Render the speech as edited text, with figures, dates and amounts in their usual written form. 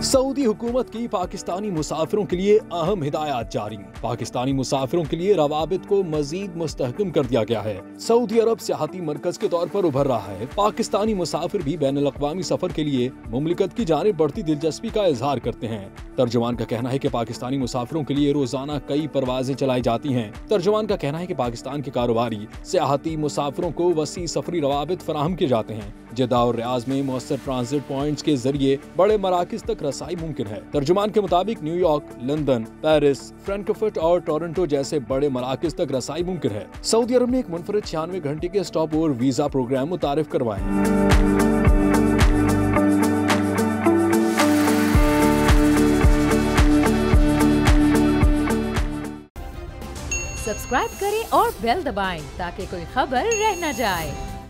Saudi हुकूमत की पाकिस्तानी मुसाफिरों के लिए अहम हिदायत जारी। पाकिस्तानी मुसाफिरों के लिए रवाबित को मजीद मुस्तहकम कर दिया गया है। सऊदी अरब सियाहती मरकज के तौर पर उभर रहा है। पाकिस्तानी मुसाफिर भी बैनुल अक़वामी सफर के लिए मुमलिकत की जानिब बढ़ती दिलचस्पी का इजहार करते हैं। तर्जुमान का कहना है कि पाकिस्तानी मुसाफिरों के लिए रोजाना कई परवाजें चलाई जाती हैं। तर्जुमान का कहना है कि पाकिस्तान के कारोबारी सियाहती मुसाफिरों को वसी सफरी रवाबित फराहम किए जाते हैं। जिद्दा और रियाज में मौसर ट्रांजिट पॉइंट्स के जरिए बड़े मराकिज तक रसाई मुमकिन है। तर्जुमान के मुताबिक न्यूयॉर्क, लंदन, पेरिस, फ्रैंकफर्ट और टोरंटो जैसे बड़े मराकिज तक रसाई मुमकिन है। सऊदी अरब ने एक मुनफरिद 96 घंटे के स्टॉप ओवर वीजा प्रोग्राम मुतारिफ करवाए हैं। सब्सक्राइब करें और बेल दबाएं ताकि कोई खबर रह न जाए।